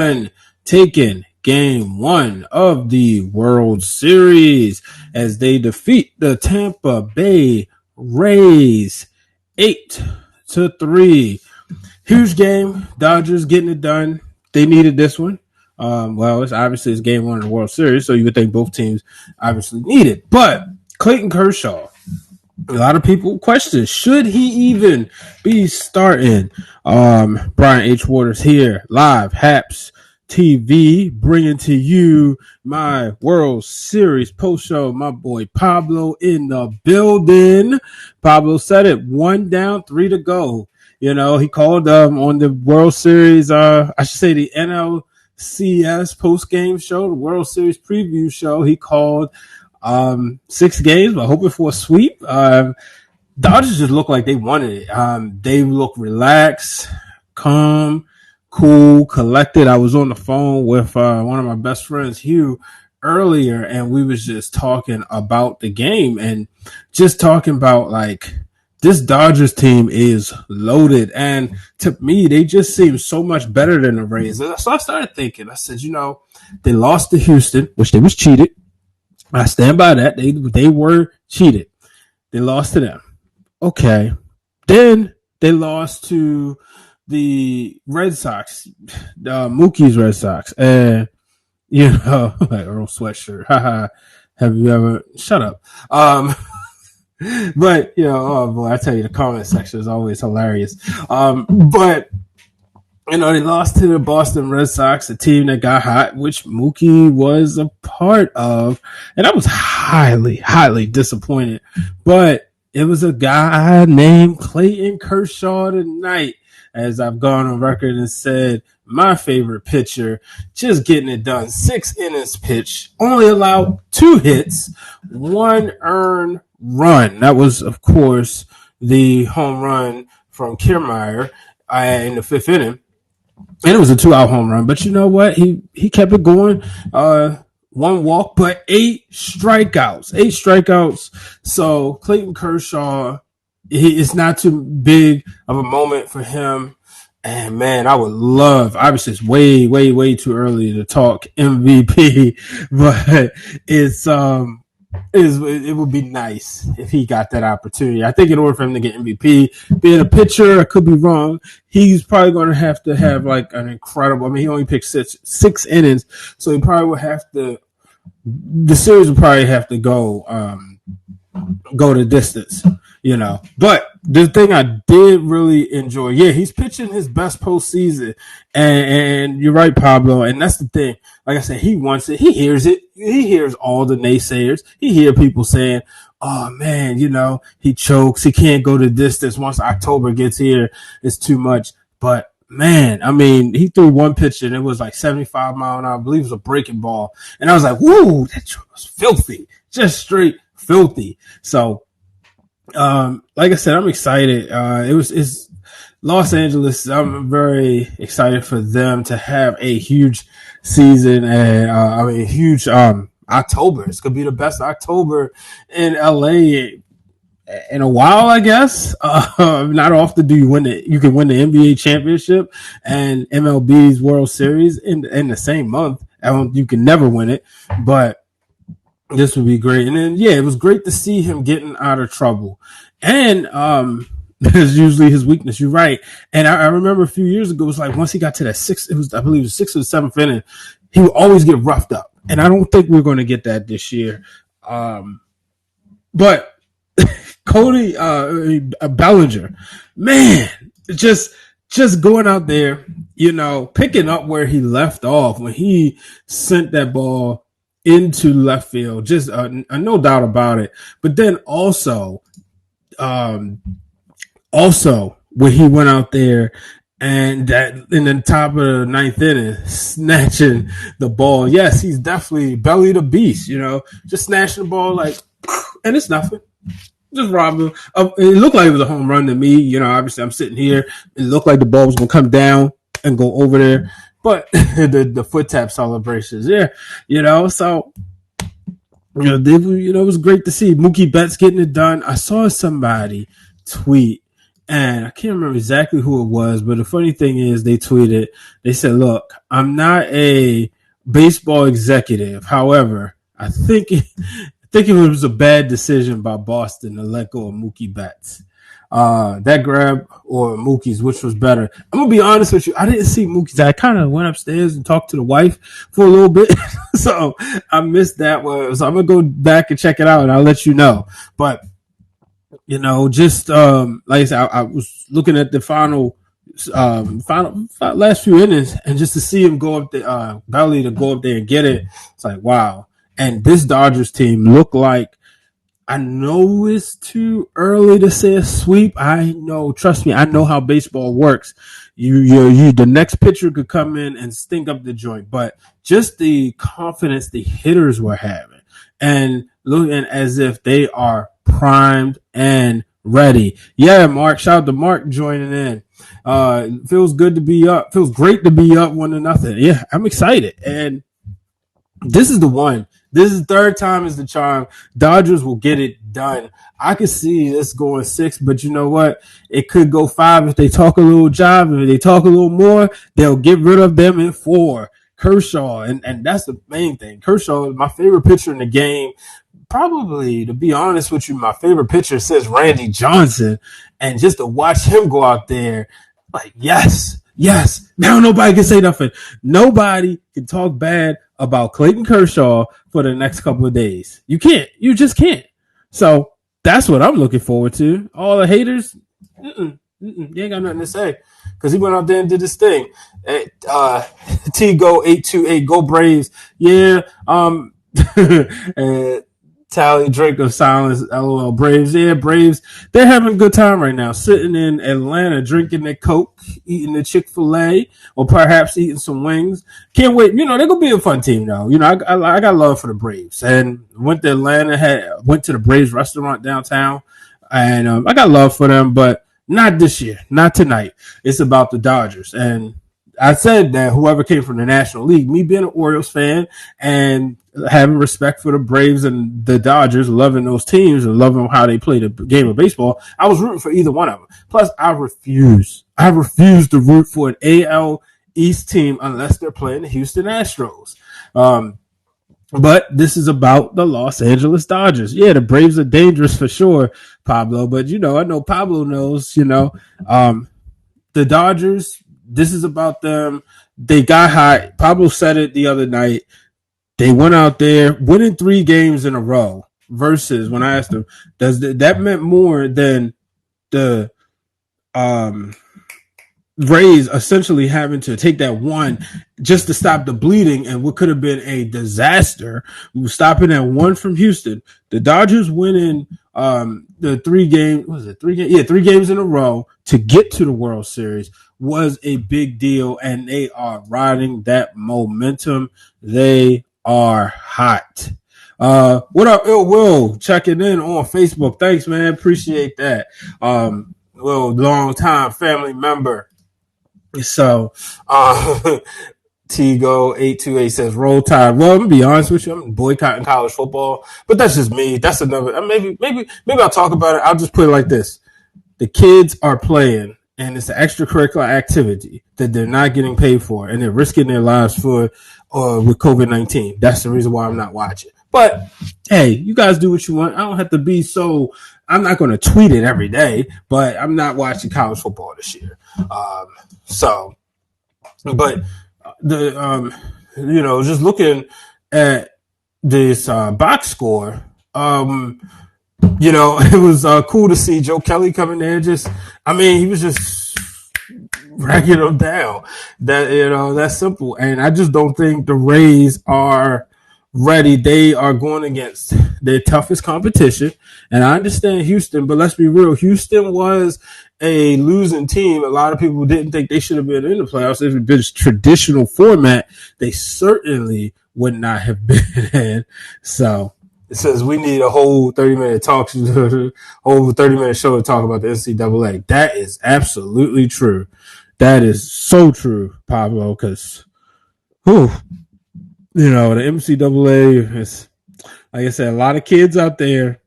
and taking game one of the World Series as they defeat the Tampa Bay Rays 8-3. Huge game. Dodgers getting it done. They needed this one. It's game one of the World Series, so you would think both teams obviously need it. But Clayton Kershaw, a lot of people question, should he even be starting? Brian H. Waters here, live, Haps TV, bringing to you my World Series post show. My boy Pablo in the building. Pablo said it, 1 down, 3 to go. You know, he called on the World Series, the NLCS post-game show, the World Series preview show. He called 6 games, but hoping for a sweep. Dodgers just look like they wanted it. They look relaxed, calm, cool, collected. I was on the phone with one of my best friends, Hugh, earlier, and we was just talking about the game and just talking about like this Dodgers team is loaded. And to me, they just seem so much better than the Rays. So I started thinking, I said, they lost to Houston, which they was cheated. I stand by that. They were cheated. They lost to them. Okay. Then they lost to the Red Sox, Mookie's Red Sox. And, like Earl Sweatshirt. Have you ever? Shut up. But, oh boy, I tell you, the comment section is always hilarious. But, they lost to the Boston Red Sox, a team that got hot, which Mookie was a part of. And I was highly, highly disappointed. But it was a guy named Clayton Kershaw tonight, as I've gone on record and said, my favorite pitcher, just getting it done. 6 innings pitched, only allowed 2 hits, 1 earned run. That was, of course, the home run from Kiermaier in the 5th inning. And it was a 2-out home run. But you know what? He kept it going. 1 walk, but 8 strikeouts. 8 strikeouts. So Clayton Kershaw, it's not too big of a moment for him. And man, I would love, obviously it's way, way, way too early to talk MVP, but it would be nice if he got that opportunity. I think in order for him to get MVP, being a pitcher, I could be wrong, he's probably going to have like an incredible, he only picked six innings, so he probably would have to, the series would probably have to go the distance, But the thing I did really enjoy, he's pitching his best postseason, and you're right, Pablo, and that's the thing. Like I said, he wants it. He hears it. He hears all the naysayers. He hears people saying, oh, man, he chokes. He can't go the distance. Once October gets here, it's too much. But, man, he threw 1 pitch, and it was like 75 mile an hour. I believe it was a breaking ball. And I was like, whoa, that was filthy. Just straight filthy. So, like I said, I'm excited. It's Los Angeles. I'm very excited for them to have a huge season and huge October. It's gonna be the best October in LA in a while, I guess. Not often do you can win the NBA championship and MLB's World Series in the same month. You can never win it, but this would be great. And then, it was great to see him getting out of trouble. And there's usually his weakness. You're right. And I remember a few years ago, it was like once he got to that 6th, I believe it was 6th or 7th inning, he would always get roughed up. And I don't think we're going to get that this year. But Cody Bellinger, man, just going out there, picking up where he left off when he sent that ball into left field, just no doubt about it. But then also when he went out there and that in the top of the 9th inning, snatching the ball. Yes, he's definitely belly the beast, just snatching the ball like, and it's nothing. Just robbed him. It looked like it was a home run to me. Obviously I'm sitting here. It looked like the ball was going to come down and go over there. But the foot tap celebrations, so it was great to see Mookie Betts getting it done. I saw somebody tweet, And I can't remember exactly who it was, but the funny thing is they tweeted, they said, look, I'm not a baseball executive. However, I think it was a bad decision by Boston to let go of Mookie Betts. That grab or Mookie's, which was better? I'm gonna be honest with you. I didn't see Mookie's. I kind of went upstairs and talked to the wife for a little bit, so I missed that one. So I'm gonna go back and check it out, and I'll let you know. But just like I said, I was looking at the final last few innings, and just to see him go up the Belly to go up there and get it, it's like wow. And this Dodgers team looked like, I know it's too early to say a sweep. I know, trust me, I know how baseball works. The next pitcher could come in and stink up the joint, but just the confidence the hitters were having and looking as if they are primed and ready. Yeah, Mark, shout out to Mark joining in. Feels good to be up. Feels great to be up 1-0. Yeah, I'm excited. And this is the one. This is third time is the charm. Dodgers will get it done. I could see this going 6, but you know what? It could go 5 if they talk a little jive. If they talk a little more, they'll get rid of them in 4. Kershaw, and that's the main thing. Kershaw is my favorite pitcher in the game. Probably, to be honest with you, my favorite pitcher says Randy Johnson. And just to watch him go out there, like, yes. Now nobody can say nothing. Nobody can talk bad about Clayton Kershaw for the next couple of days. You can't. You just can't. So that's what I'm looking forward to. All the haters, you ain't got nothing to say because he went out there and did his thing. T-Go828, go Braves. Yeah. Tally drink of silence. LOL. Braves. Yeah, Braves. They're having a good time right now. Sitting in Atlanta, drinking their Coke, eating the Chick-fil-A, or perhaps eating some wings. Can't wait. They're gonna be a fun team though. I got love for the Braves, and went to Atlanta. Went to the Braves restaurant downtown, and I got love for them, but not this year, not tonight. It's about the Dodgers, and I said that whoever came from the National League, me being an Orioles fan and having respect for the Braves and the Dodgers, loving those teams and loving how they play the game of baseball, I was rooting for either one of them. Plus, I refuse to root for an AL East team unless they're playing the Houston Astros. But this is about the Los Angeles Dodgers. Yeah, the Braves are dangerous for sure, Pablo. But, I know Pablo knows, the Dodgers, this is about them. They got hot. Pablo said it the other night. They went out there winning 3 games in a row versus when I asked them, that meant more than the Rays essentially having to take that one just to stop the bleeding and what could have been a disaster, stopping that one from Houston. The Dodgers winning the 3 games, was it 3 games? Yeah, 3 games in a row to get to the World Series was a big deal, and they are riding that momentum. They are hot. What up, Ill Will? Checking in on Facebook. Thanks, man. Appreciate that. Will, long time family member. So, T-Go828 says roll tide. Well, I'm gonna be honest with you, I'm boycotting college football, but that's just me. That's another. Maybe I'll talk about it. I'll just put it like this: the kids are playing, and it's an extracurricular activity that they're not getting paid for, and they're risking their lives for with COVID-19. That's the reason why I'm not watching. But hey, you guys do what you want. I don't have to be so. I'm not going to tweet it every day, but I'm not watching college football this year. But the just looking at this box score, it was cool to see Joe Kelly coming there. He was just racking them down. That's simple. And I just don't think the Rays are ready. They are going against their toughest competition. And I understand Houston, but let's be real. Houston was a losing team. A lot of people didn't think they should have been in the playoffs. If it had been traditional format, they certainly would not have been in. So it says we need a whole 30-minute talk, whole 30-minute show to talk about the NCAA. That is absolutely true. That is so true, Pablo, because, the NCAA is, like I said, a lot of kids out there,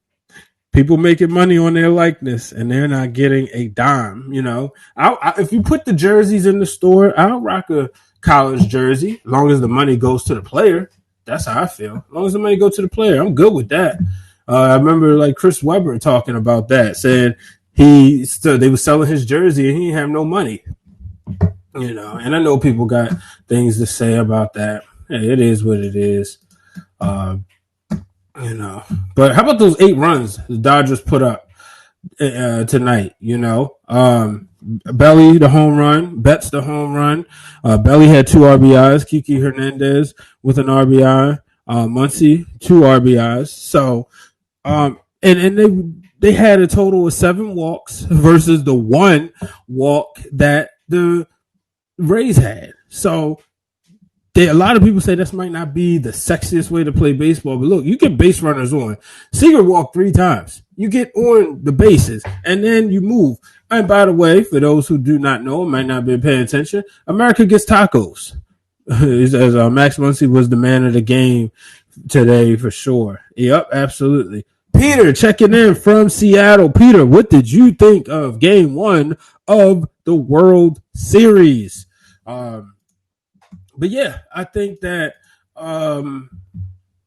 People making money on their likeness, and they're not getting a dime. If you put the jerseys in the store, I'll rock a college jersey as long as the money goes to the player. That's how I feel. As long as the money goes to the player, I'm good with that. I remember like Chris Webber talking about that, saying they were selling his jersey and he didn't have no money. And I know people got things to say about that. Hey, it is what it is. But how about those 8 runs the Dodgers put up tonight? Belly the home run, Betts the home run. Belly had 2 RBIs. Kiki Hernandez with an RBI. Muncy 2 RBIs. So, and they had a total of 7 walks versus the 1 walk that the Rays had. So a lot of people say this might not be the sexiest way to play baseball, but look, you get base runners on. Seager walked 3 times. You get on the bases, and then you move. And by the way, for those who do not know, might not be paying attention, America gets tacos. As Max Muncy was the man of the game today for sure. Yep, absolutely. Peter checking in from Seattle. Peter, what did you think of Game 1 of the World Series? But yeah, I think that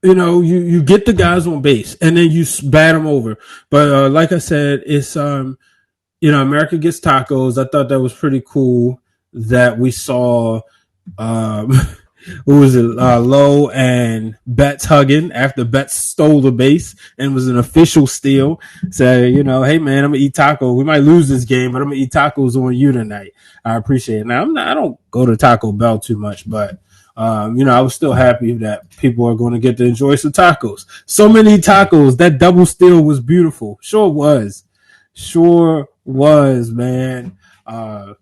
you get the guys on base and then you bat them over. But like I said, it's America gets tacos. I thought that was pretty cool that we saw who was it? Lowe and Betts hugging after Betts stole the base and was an official steal. Say, hey man, I'm gonna eat tacos. We might lose this game, but I'm gonna eat tacos on you tonight. I appreciate it. Now I don't go to Taco Bell too much, but I was still happy that people are going to get to enjoy some tacos. So many tacos. That double steal was beautiful. Sure was, man. And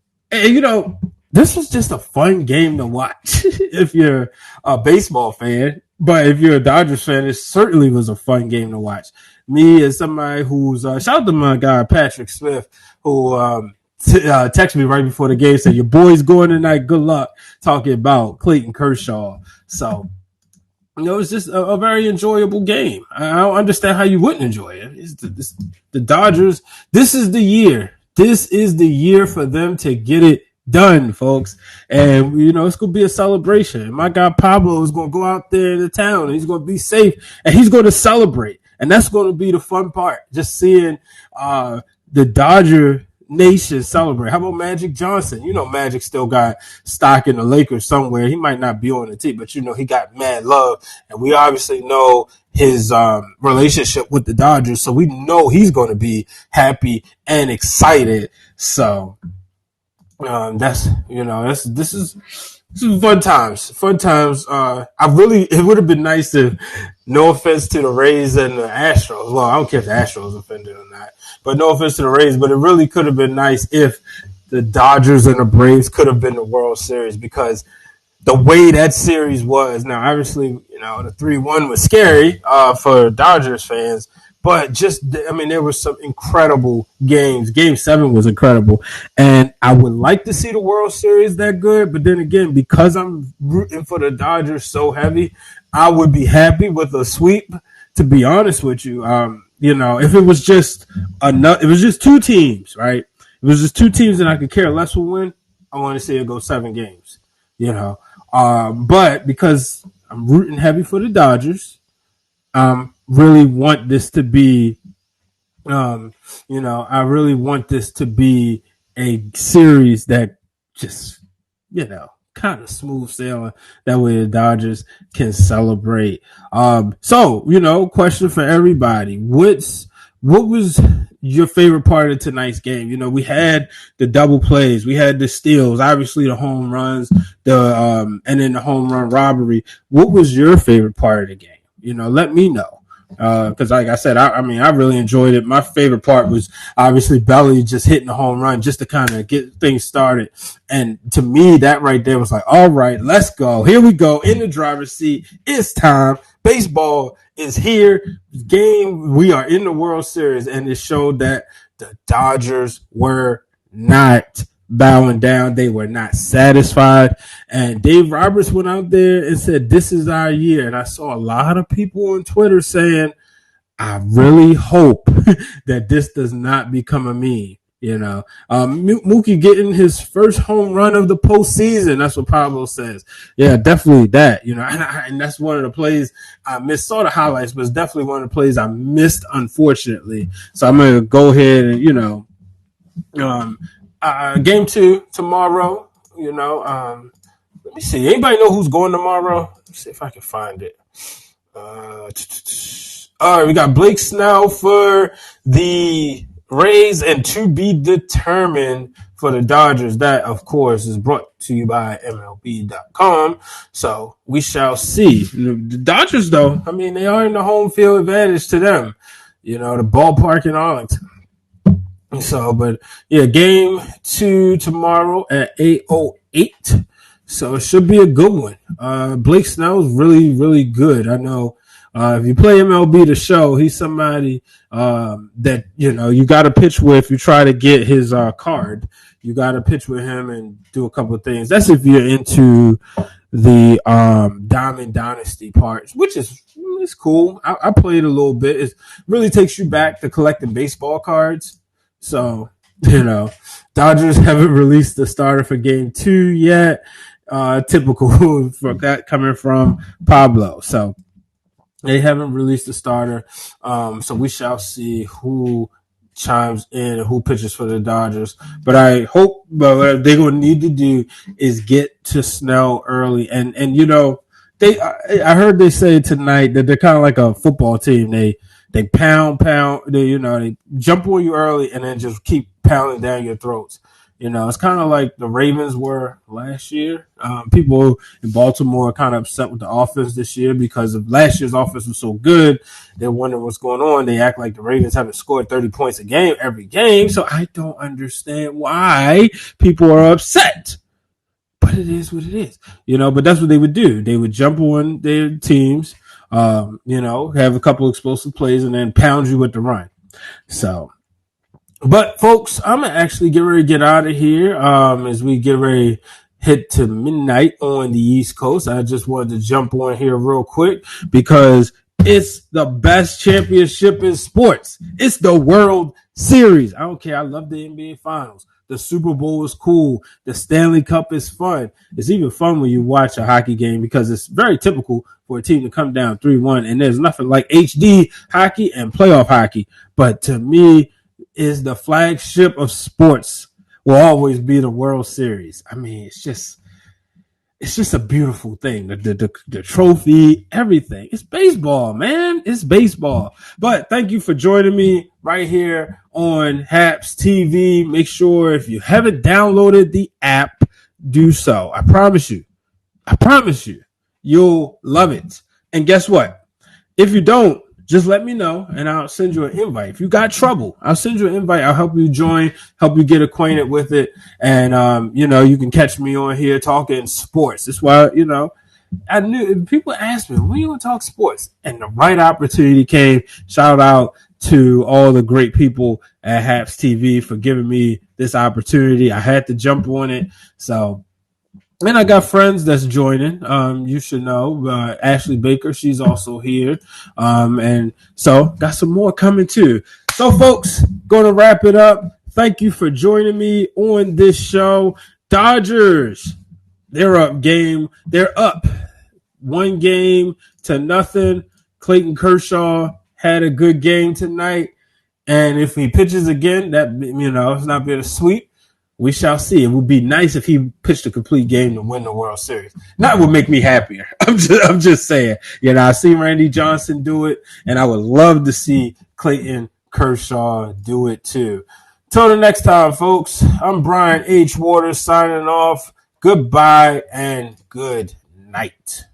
this was just a fun game to watch if you're a baseball fan. But if you're a Dodgers fan, it certainly was a fun game to watch. Me as somebody who's shout out to my guy Patrick Smith, who texted me right before the game, said your boy's going tonight. Good luck, talking about Clayton Kershaw. So it's just a very enjoyable game. I don't understand how you wouldn't enjoy it. It's the Dodgers. This is the year. This is the year for them to get it done, folks. And it's gonna be a celebration. My guy Pablo is gonna go out there in the town and he's gonna be safe and he's gonna celebrate. And that's gonna be the fun part. Just seeing the Dodger nation celebrate. How about Magic Johnson? Magic still got stock in the Lakers somewhere. He might not be on the team, but he got mad love. And we obviously know his relationship with the Dodgers. So we know he's gonna be happy and excited. So this is fun times. It would have been nice if, no offense to the Rays and the Astros. Well, I don't care if the Astros offended or not, but no offense to the Rays, but it really could have been nice if the Dodgers and the Braves could have been the World Series, because the way that series was. Now, obviously, the 3-1 was scary for Dodgers fans. But there were some incredible games. Game 7 was incredible. And I would like to see the World Series that good. But then again, because I'm rooting for the Dodgers so heavy, I would be happy with a sweep, to be honest with you. If it was just it was just 2 teams, right? If it was just 2 teams and I could care less who win, I want to see it go 7 games, But because I'm rooting heavy for the Dodgers, really want this to be, I really want this to be a series that just, kind of smooth sailing. That way the Dodgers can celebrate. Question for everybody. What was your favorite part of tonight's game? We had the double plays, we had the steals, obviously the home runs, and then the home run robbery. What was your favorite part of the game? Let me know. Because like I said, I really enjoyed it. My favorite part was obviously Belly just hitting the home run just to kind of get things started. And to me, that right there was like, all right, let's go. Here we go in the driver's seat. It's time. Baseball is here. We are in the World Series. And it showed that the Dodgers were not bowing down. They were not satisfied. And Dave Roberts went out there and said, this is our year. And I saw a lot of people on Twitter saying, I really hope that this does not become a meme. Mookie getting his first home run of the postseason. That's what Pablo says. Yeah, definitely that. And that's one of the plays I missed. Saw the highlights, but it's definitely one of the plays I missed, unfortunately. So I'm gonna go ahead and game 2 tomorrow. Let me see. Anybody know who's going tomorrow? Let's see if I can find it. All right, we got Blake Snell for the Rays and to be determined for the Dodgers. That, of course, is brought to you by MLB.com. So we shall see. The Dodgers, though, I mean, they are in the home field advantage to them. The ballpark in Arlington. So, but yeah, game 2 tomorrow at 8:08. So it should be a good one. Blake Snell is really, really good. I know if you play MLB The Show, he's somebody that, you got to pitch with. You try to get his card. You got to pitch with him and do a couple of things. That's if you're into the Diamond Dynasty parts, which is it's cool. I played a little bit. It really takes you back to collecting baseball cards. So, Dodgers haven't released the starter for game 2 yet. Typical for that coming from Pablo. So they haven't released the starter. So we shall see who chimes in and who pitches for the Dodgers. But I hope what they're going to need to do is get to Snell early. And I heard they say tonight that they're kind of like a football team. They pound, they jump on you early and then just keep pounding down your throats. It's kind of like the Ravens were last year. People in Baltimore are kind of upset with the offense this year because of last year's offense was so good. They're wondering what's going on. They act like the Ravens haven't scored 30 points a game every game. So I don't understand why people are upset. But it is what it is. But that's what they would do. They would jump on their teams, have a couple explosive plays and then pound you with the run. So, but folks, I'm going to actually get ready to get out of here as we get ready to hit to midnight on the East Coast. I just wanted to jump on here real quick because it's the best championship in sports. It's the World Series. I don't care. I love the NBA Finals. The Super Bowl is cool. The Stanley Cup is fun. It's even fun when you watch a hockey game because it's very typical for a team to come down 3-1. And there's nothing like HD hockey and playoff hockey. But to me, is the flagship of sports will always be the World Series. I mean, it's just a beautiful thing. The trophy, everything. It's baseball, man. It's baseball. But thank you for joining me right here on Haps TV. Make sure if you haven't downloaded the app, do so. I promise you, you'll love it. And guess what? If you don't, just let me know and I'll send you an invite. If you got trouble, I'll send you an invite. I'll help you join, help you get acquainted with it. And, you can catch me on here talking sports. That's why, I knew people asked me, when you going to talk sports? And the right opportunity came. Shout out to all the great people at Haps TV for giving me this opportunity. I had to jump on it. So, and I got friends that's joining. You should know Ashley Baker. She's also here. And so got some more coming too. So folks, going to wrap it up. Thank you for joining me on this show. Dodgers, they're up 1-0. Clayton Kershaw had a good game tonight. And if he pitches again, that, it's not been a sweep. We shall see. It would be nice if he pitched a complete game to win the World Series. That would make me happier. I'm just saying. I've seen Randy Johnson do it, and I would love to see Clayton Kershaw do it too. Till the next time, folks, I'm Brian H. Waters signing off. Goodbye and good night.